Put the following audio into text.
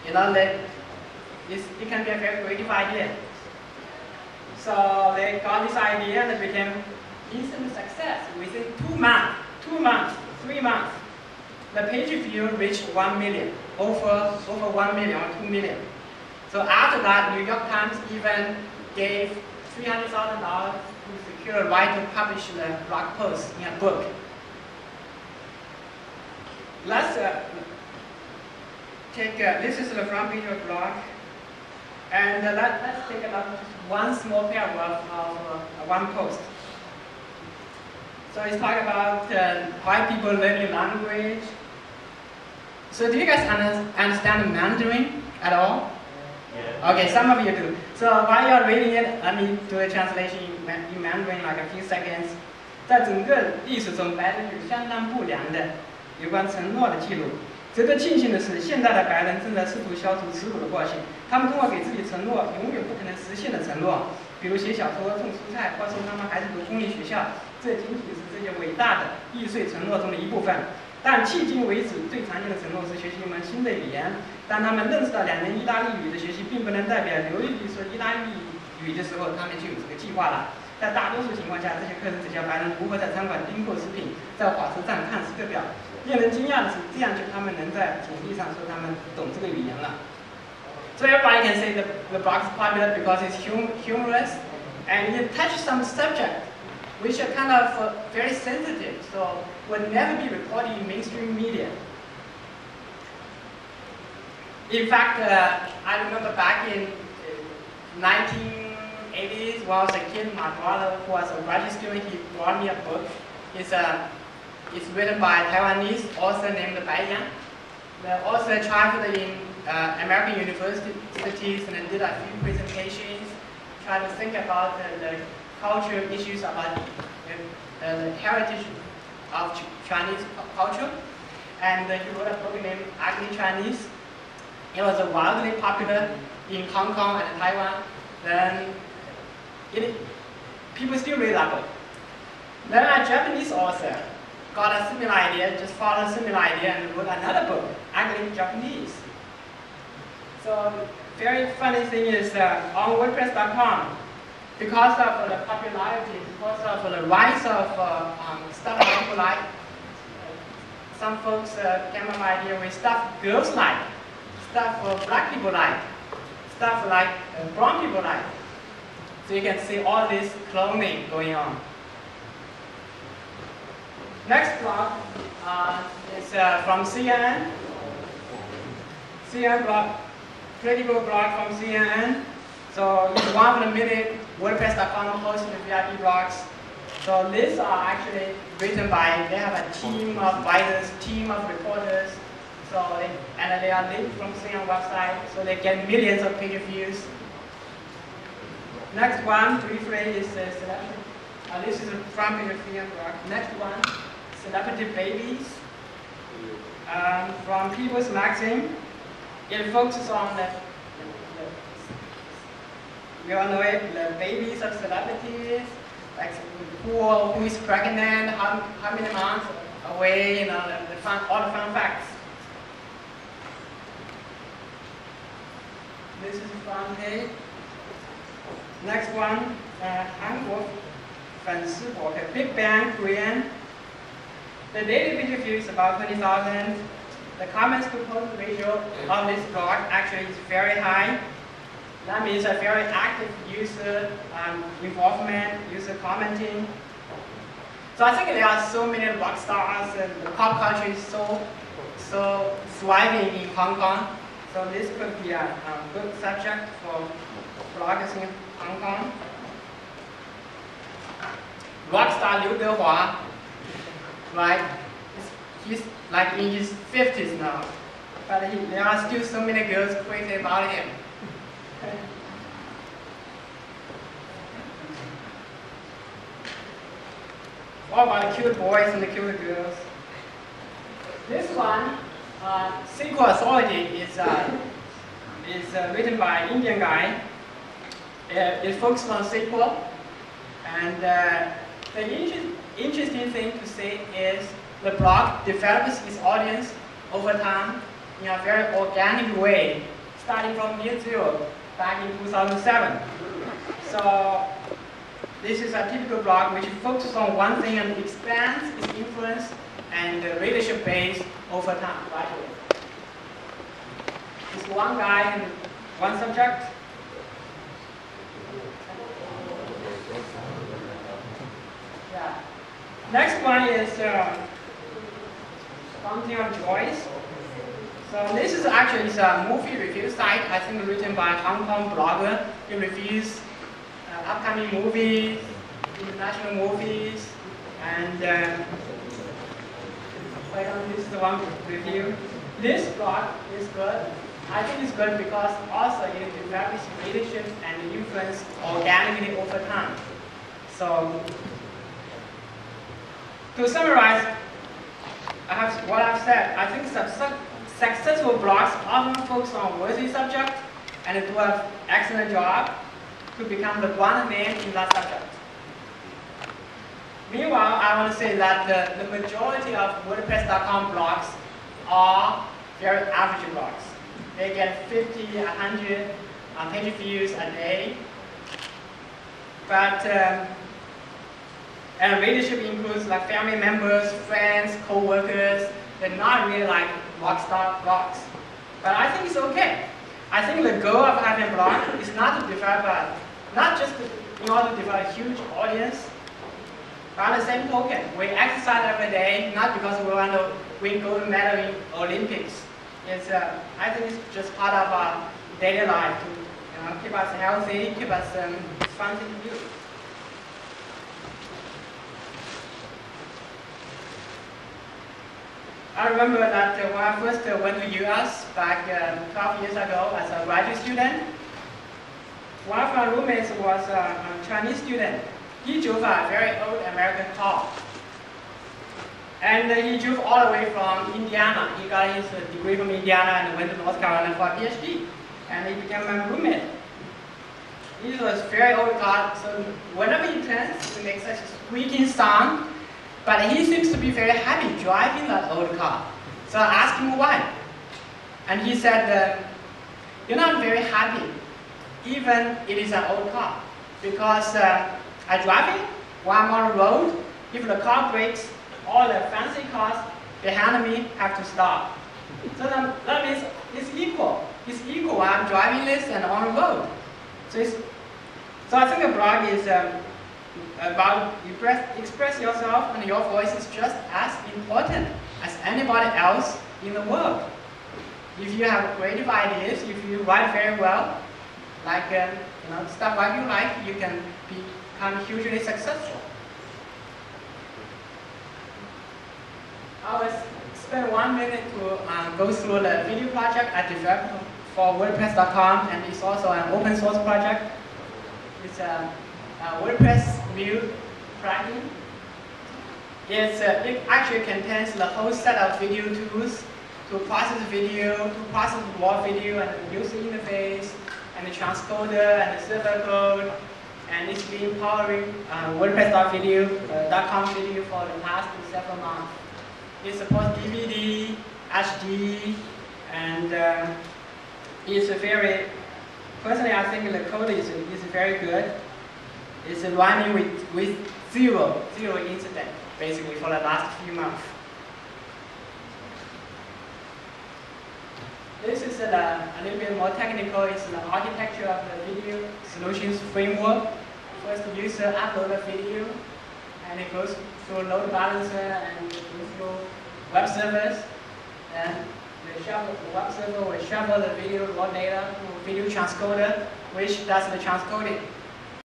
you know, that it can be a very creative idea. So they got this idea and it became instant success. Within 2 months, 3 months, the page view reached 1 million, over 1 million or 2 million. So after that, New York Times even gave $300,000 to secure the right to publish the blog post in a book. Let's take, this is the front page of the blog. And let's take a look at one small paragraph of one post. So it's talking about why people learning language. So do you guys understand Mandarin at all? Yeah. Okay, some of you do. So while you're reading it, let me do a translation in Mandarin like a few seconds. 在整个历史中，白人有相当不良的有关承诺的记录。值得庆幸的是，现在的白人正在试图消除耻辱的惯性。他们通过给自己承诺永远不可能实现的承诺，比如写小说、种蔬菜，或送他们孩子读公立学校，这仅仅是这些伟大的易碎承诺中的一部分。但迄今为止，最常见的承诺是学习一门新的语言。当他们认识到2年意大利语的学习并不能代表流利地说意大利语的时候，他们就有这个计划了。在大多数情况下，这些课程只教白人如何在餐馆订购食品，在火车站看时刻表。令人惊讶的是，这样就他们能在简历上说他们懂这个语言了。So everybody can say the blog is popular because it's humorous and it touches some subject which are kind of very sensitive, so would never be reported in mainstream media. In fact, I remember back in 1980s when I was a kid, my brother, who was a graduate student, he brought me a book. It's written by a Taiwanese author named Bai Yang. The author traveled in American universities and did a few presentations, trying to think about the cultural issues about the heritage of Chinese culture. And he wrote a book named Ugly Chinese. It was wildly popular in Hong Kong and Taiwan. Then people still read that book. Then a Japanese author got a similar idea, just followed a similar idea and wrote another book, Ugly Japanese. So very funny thing is on WordPress.com, because of the popularity, because of the rise of stuff that people like, some folks came up with an idea with stuff girls like, stuff black people like, stuff like brown people like. So you can see all this cloning going on. Next blog is from CNN. CNN blog, critical blog from CNN. So it's one of the many WordPress.com hosted VIP blogs. So these are actually written by, they have a team of writers, team of reporters. So they are linked from CNN website, so they get millions of page views. Next one, briefly, is celebrity. This is a front page of CNN blog. Next one, celebrity babies. From People's Magazine. It focuses on you all know it, the babies of celebrities, like who is pregnant, how many months away, you know, all the fun facts. This is front page. Next one, Hanguo Fansibo, Big Bang Korean. The daily video view is about 20,000. The comments to post ratio of this blog actually is very high. That means a very active user involvement, user commenting. So I think there are so many rock stars and the pop culture is so thriving in Hong Kong. So this could be a good subject for bloggers in Hong Kong. Rock star Liu Dehua, right? He's like in his 50s now, but there are still so many girls crazy about him. What about the cute boys and the cute girls? This one, SQL Authority, is written by an Indian guy. It focuses on SQL, and the interesting thing to say is the blog develops its audience over time. in a very organic way, starting from near zero back in 2007. So this is a typical blog which focuses on one thing and expands its influence and readership base over time, gradually. It's one guy and one subject. Yeah. Next one is Fountain of Joys. So this is actually a movie review site, I think written by a Hong Kong blogger. He reviews upcoming movies, international movies, and this is the one review. This blog is good. I think it's good because also it develops leadership and influence organically over time. So to summarize what I've said, I think successful blogs often focus on worthy subject and do an excellent job to become the one man in that subject. Meanwhile, I want to say that the majority of WordPress.com blogs are very average blogs. They get 50, 100 page views a day. But and readership includes like family members, friends, co-workers. They're not really like rockstar blogs. But I think it's okay. I think the goal of having a blog is not to develop not just in order to develop a huge audience. By the same token, we exercise every day, not because we want to win gold medal in Olympics. It's, I think it's just part of our daily life to keep us healthy, keep us fun to do. I remember that when I first went to US back 12 years ago as a graduate student, one of my roommates was a Chinese student. He drove a very old American car. And he drove all the way from Indiana. He got his degree from Indiana and went to North Carolina for a PhD. And he became my roommate. He was a very old car, so whenever he turns, it makes such a squeaking sound. But he seems to be very happy driving that old car. So I asked him why. And he said, you're not very happy, even it is an old car. Because I drive it while I'm on the road. If the car breaks, all the fancy cars behind me have to stop. So that means it's equal. It's equal while I'm driving this and on the road. So I think a blog is about express yourself, and your voice is just as important as anybody else in the world. If you have creative ideas, if you write very well, like stuff like you can become hugely successful. I will spend 1 minute to go through the video project I developed for WordPress.com, and it's also an open source project. It's a WordPress view plugin. It actually contains the whole set of video tools to process video, to process raw video, and the user interface, and the transcoder, and the server code. And it's been powering WordPress.com video for the past several months. It supports DVD, HD, and it's very, personally I think the code is very good. It's running with zero incident, basically, for the last few months. This is a little bit more technical. It's the architecture of the video solutions framework. First, the user uploads a video, and it goes through load balancer and goes through web servers. And the web server will shuffle the video raw data to video transcoder, which does the transcoding.